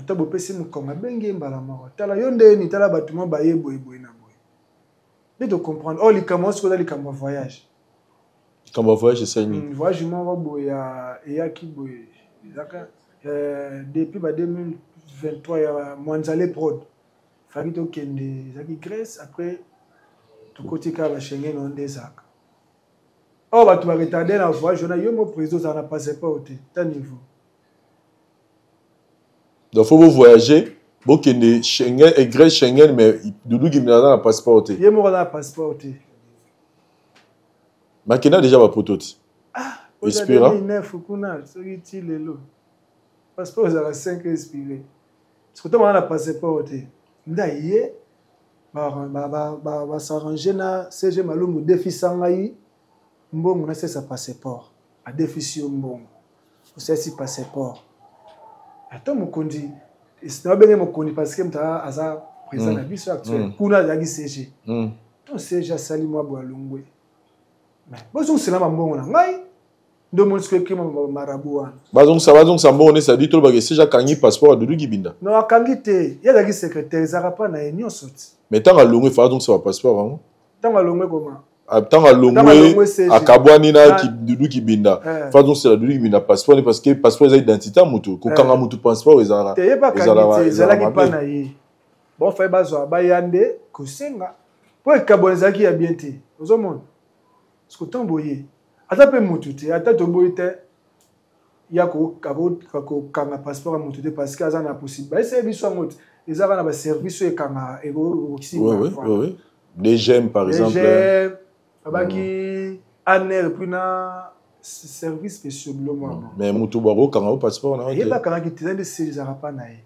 to bo pesi mu konga benge mbala moko tala yo ndeni tala batu mo ba yebo eboy na boy de comprendre oh li commence ko li comme voyage. Comme un voyage, c'est une voyage, depuis 2023, il y a Mwanzale Prod. Il y a des Grèce, après, tout côté de Schengen, on des actes. Oh, tu vas retarder dans le voyage, il y a un président, ça n'a pas passé niveau. Donc, il faut voyager. Bon, qu'il y ait Schengen et Grèce Schengen, mais Doudou qui n'a pas passeport. Il y a un passeport. Mais il y a déjà un prototype. Ah, Espira. Il y a un passeport, il y a 5 expirés. C'est que tu as un passeport. Il va s'arranger na CG Malumbu défi sangai. Mbongo na sa passeport. A défi mbongo. C'est si passeport. Attends mon condi. C'est pas bien mon condi parce que m'ta aza président na biso actuel. Kuna yagi CG. Ton CG sali moi boalungwe. Mais bon c'est là mbongo na ngai. Ndo mon ce que marabu wana. Bazong ça mbongo ça dit tout bagé CG kangi passeport de Kibinda. Non kangi te. Ya yagi secrétaire zarapa na union sorti. Mais tant à longwe fa donc ça passeport hein. Tant à longwe comment? Tant à longwe à Kabwani na Doudou Kibinda. Fa donc c'est la Doudou Kibinda passeport parce que passeport c'est identité mutu. Ko kanga mutu passeport ezala. Te pas kangi ezala ki pa na ye. Bon fa bazwa bayande ko senga. Po ekaboneza ki ya bien te. Ozomona. Ce que tamboye. Ata pe mutu te, ata to boye te. Ya ko kanga passeport mutu te parce que azana possible. Ba ese biso ngote. Ezala na ba service e kanga ego kisi. Oui. Des gemmes par exemple. Des gemmes. Abaki aner puis na service spécial moi. Mais mutu baro kanga passeport na. Yeba kanga ki tezande se ezara pa na ye.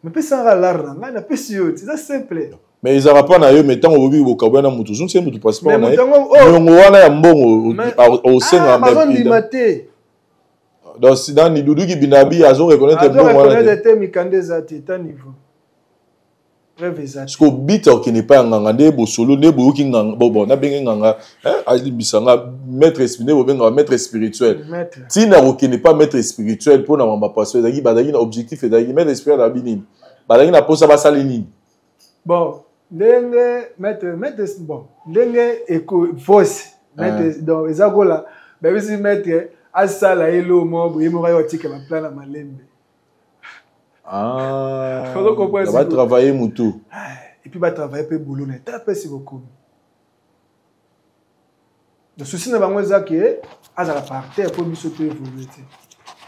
Mais puis ça l'art là, on a pas sûr, c'est simple. Mais ils n'arrivent pas à eux, mais tant qu'on veut au Kabana Moutou, c'est un passeport. Mais on a un bon au sein de la donc, si dans Nidoudou qui binabi, ils ont reconnaître un bon. Ils ont reconnaître des Mikandé à tel niveau. Parce que bit qui n'est pas un ngande solo ne bo ki nganga bon na benga nganga ali bisanga maître spirituel tina qui n'est pas maître spirituel pour na mamba passer dagi badagi na objectif et dagi maître spirituel na binini badagi na posa ba salenini bon lenge maître bon lenge éco voice maître donc ezagola ba bisi maître asala elo mo bo yemo rayo tika ba plan na malembe. Ah, on va travailler moutou. Et puis va travailler peu boulot net. T'as si beaucoup. Le souci n'est pas moi ça que à la partie pour lui sauter évoluer.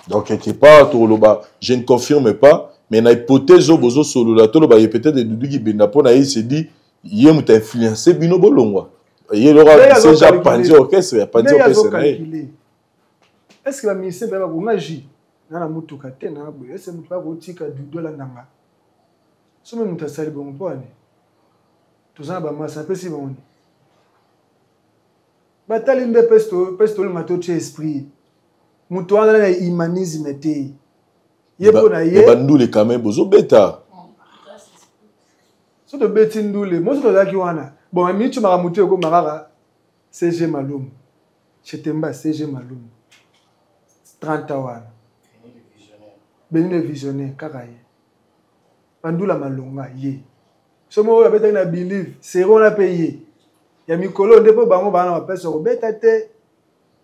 Donc quelque part tout le bas, je ne confirme pas, mais na hypothèse au bozo solo là tout le bas il peut-être de Doudou qui benda pour na il se dit il m'a influencé bino bolongwa. Il aura déjà pensé orchestre, il a pensé orchestre. Est-ce que la ministre va vous magie? Na mutuka tena boye ese mutu ba kotika dola nanga somme mutu asali bon poane tozana ba masa pesi boni batali mbe pesto le mato che esprit mutu wana na humanisme te yebo na ye bandule quand même bozo beta so to beti ndule mo so to zaki wana bon mi tu mara mutu ko marara CG Malum chetemba CG Malum 30 wana Benine visionnaire kakaye. Pandula malonga ye. Somo ya beta na believe, sero na payer. Ya mikolo ndepo bango bana ba pesa ko beta te.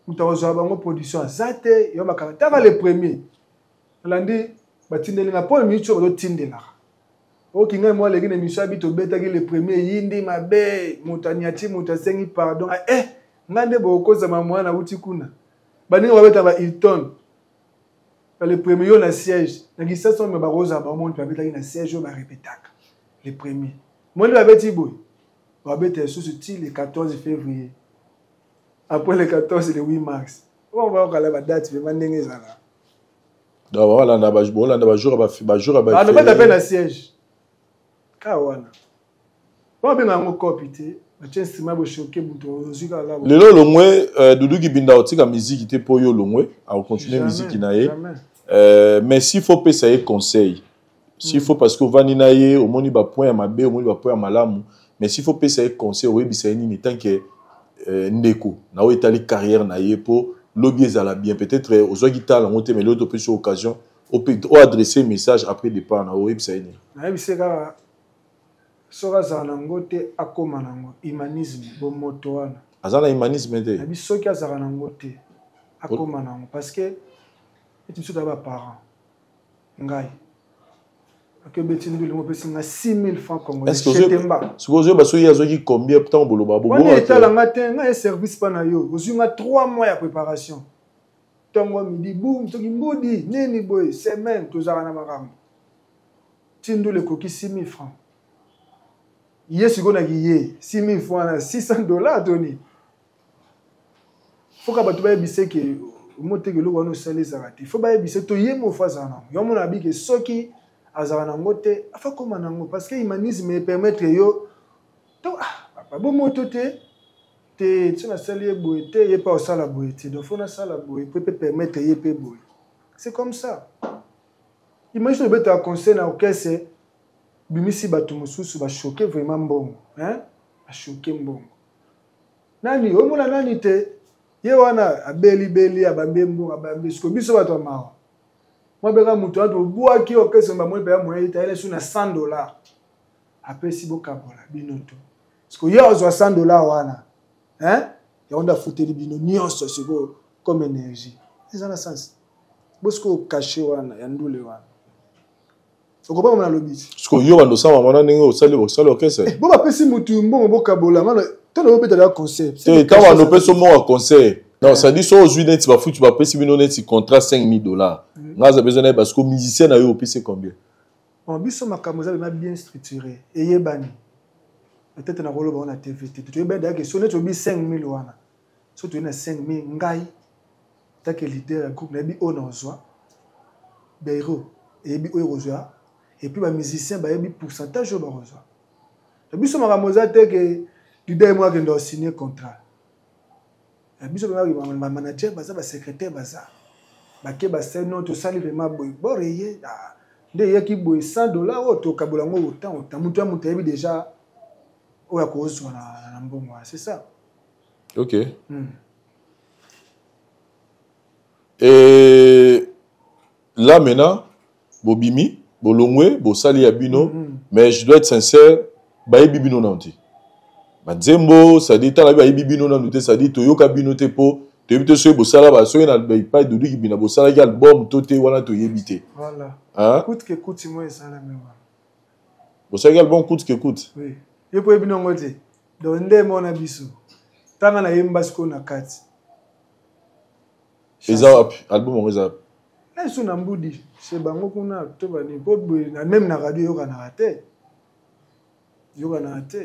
Mutazo bango production azate, yo makata va le premier. Landi batindeli na po micho ba tindela. O kinga mo legi na micho abito beta ki le premier yindi mabe, mutaniati mutasengi pardon. Ngande bo koza mamwana uti kuna. Baninga ba beta ba Hilton. Le premier yo na siège na gisation me baroza ba monde ba betaki na siège yo ba répétaka le premier moi le babeti boy ba bete sous le 14 février après le 14 le 8 mars on va kala ba date be mandenge zala da wala na ba jour ba jour ba ah no ba taper na siège ka wana ba benga ngo copité ba chensima bo choquer buto ozika la lelo longwe Doudou ki binda otika musique te po yo longwe a continuer musique na ye. Mais s'il faut payer conseil, s'il faut parce que vanina ye au moni ba point à mabe au moni ba point à malamu, mais s'il faut payer conseil oui bisa ni tant que ndeko na o etali carrière na ye pour lobby ezala bien peut-être aux guitar la monter mais l'autre peut sur occasion au adresser message après départ na o bisa ni na biseka soka za nangote akoma nango humanisme bo moto wana azana humanisme te na bisoki azaka nangote akoma nango parce que et tu sais d'abord parents ngai que betindou le mo pesi na 6000 francs congolais chetemba supposé baso yazoki combien de temps bolo babo on est là matin na service pa na yo ozunga 3 mois ya préparation tongo midi boum toki mbodi neni boy semaine tozaka na makambo tindou le koki 6000 francs yes go na kiye 6000 francs na $600 Tony faut ka batu ba bise ke moté que le wano sali zarati faut ba bise to yemo fazana yo mona bi ke soki azana ngote afa koma nango parce que humanisme permettre yo to papa bo moto te tu na sali boité ye pas au sala boité donc faut na sala boité peut permettre ye pe boy c'est comme ça imagine bête à conseil na okese bimisi batu mususu ba choquer vraiment bon hein ba choquer bon nani o mona nani te ye wana abeli abambembo abambisko biso bato mawa moi beka mutu ato boaki okese mba moi pe moyen ita ele suna $100 apesi bokabola binoto parce que ye ozo $100 wana hein ya onda futeli bino nyonso siko comme énergie ça na sens bosko caché wana ya ndule wana okoba mona lobisi parce que yo ando sama mona ningo osali okese bo bapesi mutu mbongo bokabola mana tolo obeta la concept c'est quand on peut so mo conseil non ça dit so ozui net ba futu ba pesi bino net contrat $5000 ngaza besoin parce que musicien na yo opesi combien on biso makambo za bien structuré et yebani peut-être na rolo ba na TVT tu yeba da que so net obi 5000 wana so tu na 5000 ngai ta que leader groupe na bi onozwa beiro et bi oyozwa et puis les musiciens bah un pourcentage au barozo et puis ce maramoza te que du dernier mois que doit signer contrat et puis ce manager baza ba secrétaire baza ba ke ba c'est notre salaire vraiment boy boreye nde yaki boy $100 to kabolango autant mutu amutebi déjà oya ko zo na mbongo c'est ça. OK. Et là maintenant bobimi bolongwe bosali ya bino mais je dois être sincère ba bibino nanti Banzembo ça dit ta ba bibino nanti ça dit toyoka bino te po te bito so bosala ba so na pas de duki bina bosala ki album toté wana to yebité voilà hein coûte que coûte moi ça la même bosala album coûte que coûte oui ye po bino ngote do nde mona biso tanga na yemba sko na kati eza album on eza na so na mbudi c'est bango kuna to bani po même na radio yoka na raté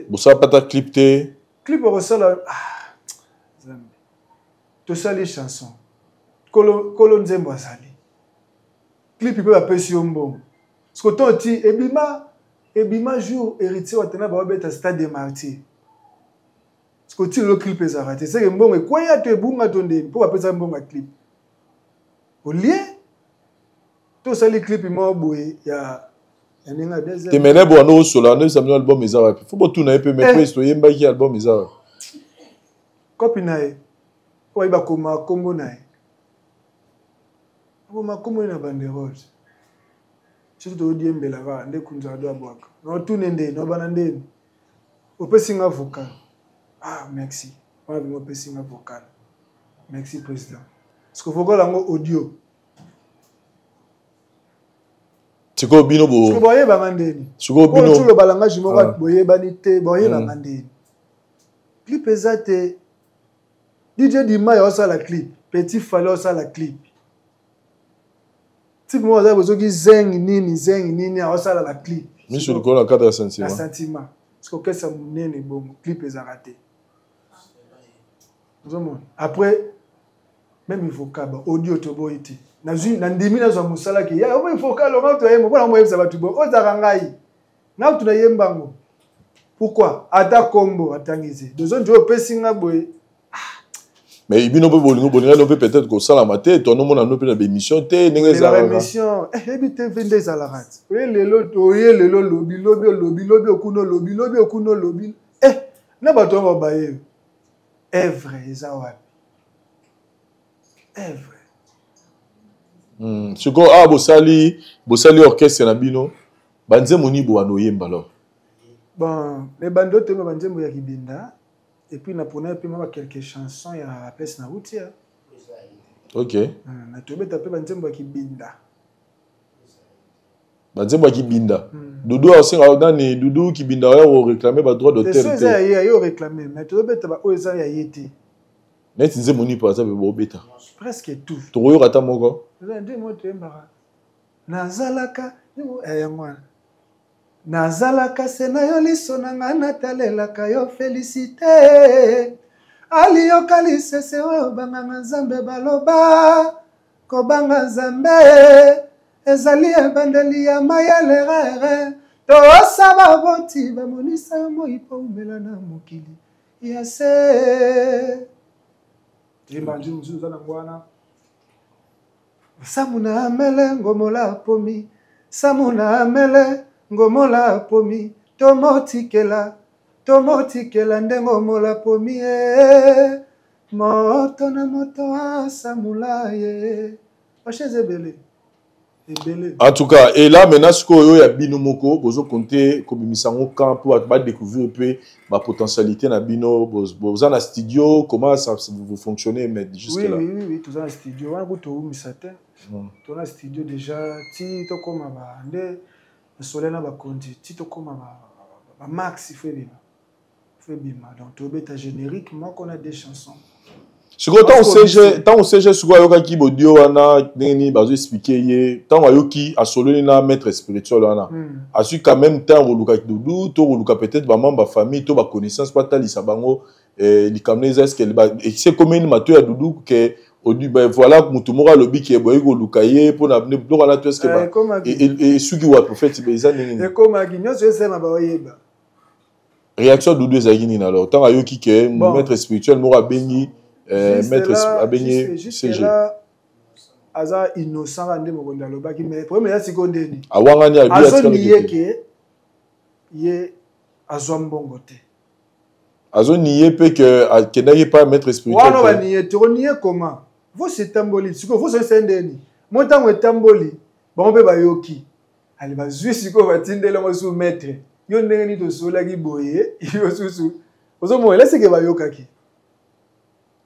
bosala pata clip te clip resala zambi to sali chanson kolo nzembo asali clip peut apesi yombo parce que ton ti ebima jour héritier watena ba beta stade des martyrs parce que ti le clip est raté c'est que mbongo quoi ya te bunga tonde pour apesa mbongo clip au lieu to sali clip mo boye ya ninga deuxième te mene bo no solo no samino album eza wapi faut botu na epe mais presto yemba ki album eza wapi copy nae oiba koma kombo nae koma kombo na banderole surtout odiembela va nde kunza do abwaka no tunende no banande opesinga vocal merci on va opesinga vocal merci président parce que vocal ngo audio Siko bino bo. Siko boye bangandeni. Siko bino. Ko le balangage mo boye banité boye bangandeni. Clip ezate. DJ Dima ya osa la clip. Petit Fallait osa la clip. Type mo za bozo ki zeng nini ya osa la clip. Michel le la cadre sentiment. Sentiment. Parce que kesa munene bon clip ezaraté. Après même il faut kaba audio to boyiti. Na ndimi na zo musala ki ya o faut ka longa to yemo bona mo yebisa batu bo o za ngai na tu na yembango pourquoi ata combo atangize deux njo pesinga boy mais ibino pe bolingo no peut-être ko sala maté to no mona no pe na émission té ninga za la émission ebité vende za la rat lelo lobi okuno lobi na bato ba baye evre ezawa evre Siko bosali orchestre na bino banzembo ni bo anoyemba lo. Bon, les bandos te banzembo ya kibinda et puis na pona pe ma quelques chansons ya place na routière. OK. Na tobeta pe banzembo ya kibinda. Banzembo ya kibinda. Dudu osenga dani Dudu kibinda ya réclamer ba droit d'auteur. C'est ça ya réclamer mais tobeta ba oza ya yete. Net nzembo ni pa ça be bo beta. Presque tout. Toyo rata moko. Nazalaka nazalaka sena yo liso na nga natalelaka yo félicité aliyoka lisese oyo banganga nzambe baloba kobanga nzambe ezali ebandeli ya mayele tosaba boti bamonisa yo moi po umela na mokili yase imbanji mzuza na ngwana Samuna amele ngomola pomi Samuna amele ngomola pomi Tomotikela ndengo mola pomi Moto na moto samula ye Wacheze bele En tout cas, et là maintenant ce que ya bino moko bozo compter ko bimisango camp pour ba découvrir peu ma potentialité na bino bozo na studio comment ça vous fonctionnez mais jusque là. Oui, tout ça na studio wana kuto umisate. To na studio déjà ti to koma ba nde soleil na ba konti ti to koma ba max fait bima donc to beta générique moi qu'on a des chansons. Ce que tant on sait ce que yoka ki bodio wana nini bazo expliquer ye tant ayoki a solo na maître spirituel wana a su quand même temps voluka Dudu to voluka peut-être ba membre famille to ba connaissance pas tali sabango li kamneza est-ce que c'est comme une mato ya Dudu que on dit ben voilà mutumora lobby qui est boy go lukaye pour na donc là tout ce que et ceux qui wa prophète beza nini et comme aginyo je sais ma ba yeba réaction de deux agini alors tant ayo qui que maître spirituel mora bengi maître abengi CG aza innocent ande mo konda lobaki mais premier ya sikondeni awangani abi azoni yeke ye azwambongo te azoni yepe que kenaki pas maître spirituel wana bani ye to niye comment vous c'est tamboli siko vous c'est sendeni montango tamboli bon pe bayoki ali bazwi siko batindela mo sou maître yo ndenge ni to sola ki boye yo susu ozo mo elase ke bayokaki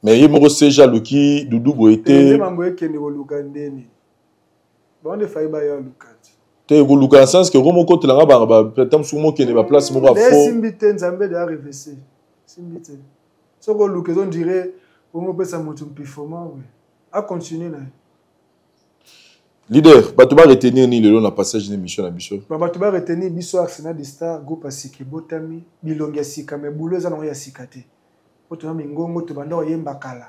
mais il m'a déjà luki Doudou Boité. Il m'a dit que nous lukandeni. Bon de faïba ya lukati. Te go luka sens que romo ko telanga ba tam sumo ke ne ba place mo ba fo. Simbite nzambe de RVC. Simbite. So go luka on dirait romo pesa mutu performant oui. A continuer là. Leader, bato ba retenir ni lelo na passage d'émission na biso. Bato ba retenir biso Arsenal de Star go pasiki botami bilongia sika me buloza na ya sikate. Oto na mingongo to banda oyemba kala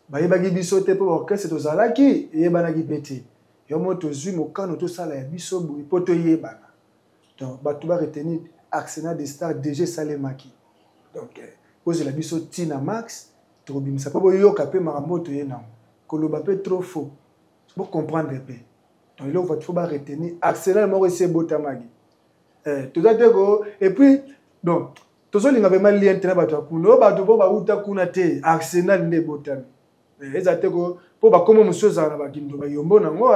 bayebaki biso te po orchestre to zalaki yebanaki pete yo moto zui mokano to sala ya biso bu poto yebana donc bato ba retenir Arsenal de Star DG Salemaki donc pose la biso Tina Max to bimisa po yoka pe marambo to yena koloba pe trop faux pour comprendre pe donc il faut ba retenir Arsenal mo ese botamagi to zatego et puis donc tozo linga vraiment lien tena bato kuno bato bo ba uta kuna te Arsenal nde botami ezate ko po ba komo musoza na bakindo ba yombo na ngo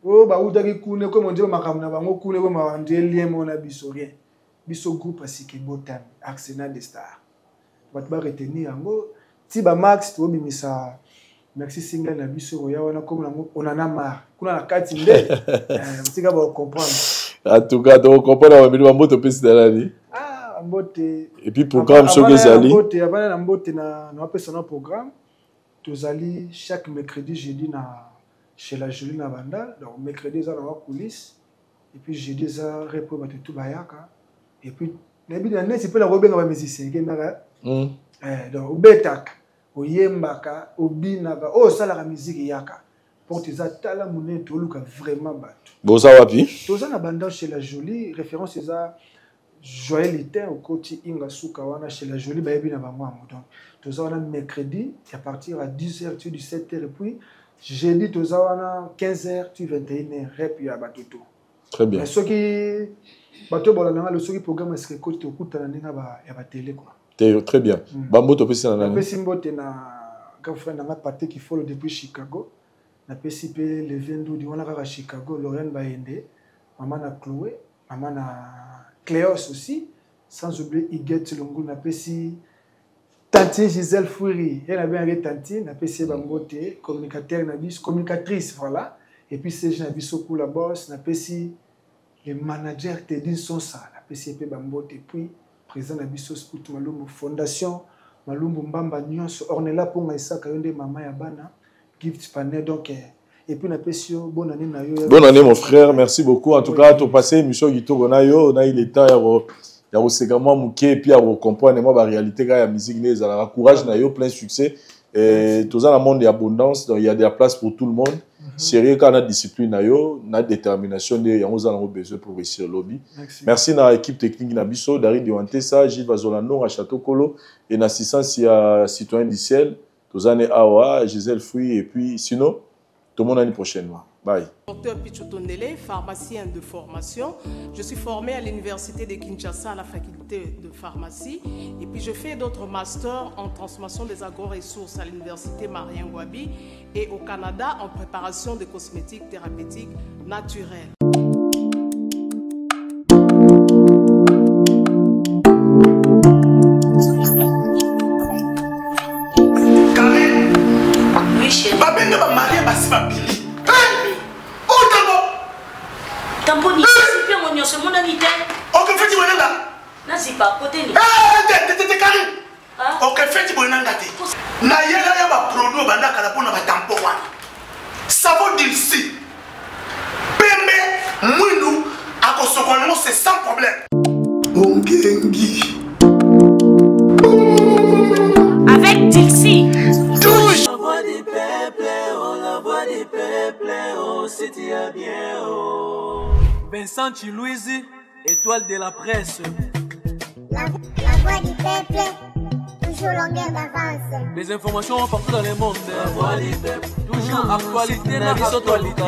o ba uta ki kune ko monje makamna na bango kune ko ma ndie lien mona biso rien biso groupe asiki botami Arsenal de Star bato ba retenir ngo ti ba Max to bimisa merci single na biso roya wana comme na onana mar kuna na kati nde mutika ba comprendre en tout cas donc comprendre ba biso moto pesi dalali mbote et puis programme sur les alliés mbote avant na mbote na personne programme tous alliés chaque mercredi jeudi na chez la Jolie na banda donc mercredi ça na coulisses et puis jeudi ça repos ba tout bayaka et puis na bi na net peut la robenga ba musicien kendaka donc obetaka oyembaka obinaka o sala la musique yaka pour tes atala mune to luka vraiment bato boza wapi tous na banda chez la Jolie référence ça Joël était au côté Inga Soukawana chez la Jolie Baby na bango donc tous on a mercredi à partir à 10h tu 17h et puis jeudi tous on a 15h tu 21h rep ya batoto très bien ceux qui bato bolanga le ceux qui programme est-ce que côté okuta na ninga ba ya ba télé quoi très bien bambo to pesi na nani pesi mbote na girlfriend na paté qui follow depuis Chicago na pesi pe le 22 di wana ka Chicago Lorraine Baende maman na Chloé maman na Cléos aussi, sans oublier Iguette Longo, n'a pas si Tanti Gisèle Foury, elle a bien arrêté Tanti, n'a pas si Bangote, communicateur, communicatrice, voilà. Et puis c'est Jean Bissoko la boss, n'a pas si le manager Tedin Sonsa, n'a pas si Bangote, et puis président Nabiso Scout Malumbu Fondation, Malumbu Mbamba Nyons, Ornella Ponga Isaka Yonde Mama Yabana, Gift Panel, donc. Et puis, bonne année. Bonne année, mon frère. Merci beaucoup. En tout cas, tu as passé l'émission qui tourne. On a eu le temps. Il y a aussi comment mouquer et puis à comprendre la réalité de la musique. Il y a courage, il y a plein de succès. Et tout ça, dans le monde d'abondance. Donc, il y a de la place pour tout le monde. Sérieux, quand on a discipline, on a détermination. Il y a besoin pour réussir le lobby. Merci à l'équipe technique Nabiso, Dari Diwantesa, Gilles Vazolano, à Château Colo et l'assistance à Citoyen du Ciel. Tout ça, Awa, Gisèle Fouy et puis sinon. Tout le monde l'année prochaine. Bye. Docteur Pichotondele, pharmacien de formation. Je suis formé à l'université de Kinshasa à la faculté de pharmacie. Et puis je fais d'autres masters en transformation des agro-ressources à l'université Marien Ngouabi et au Canada en préparation de cosmétiques thérapeutiques naturelles. Tamponi, c'est mon nom, c'est mon ami. Ok, fais-tu mon nom? Non, c'est pas côté. T'es carré. Ok, fais-tu mon nom? Na yela ya ba produit banda kala pona ba tampo wana. Savon d'ici. Pembe, mwinu, akosokono c'est sans problème. Ongengi. Avec Dixie. Touche. peuple, oh, c'est bien, oh. Vincent Chilouizi, étoile de la presse. La voix du peuple, toujours longueur d'avance. Les informations partout dans le monde. La voix du peuple, toujours actualité, la actualité.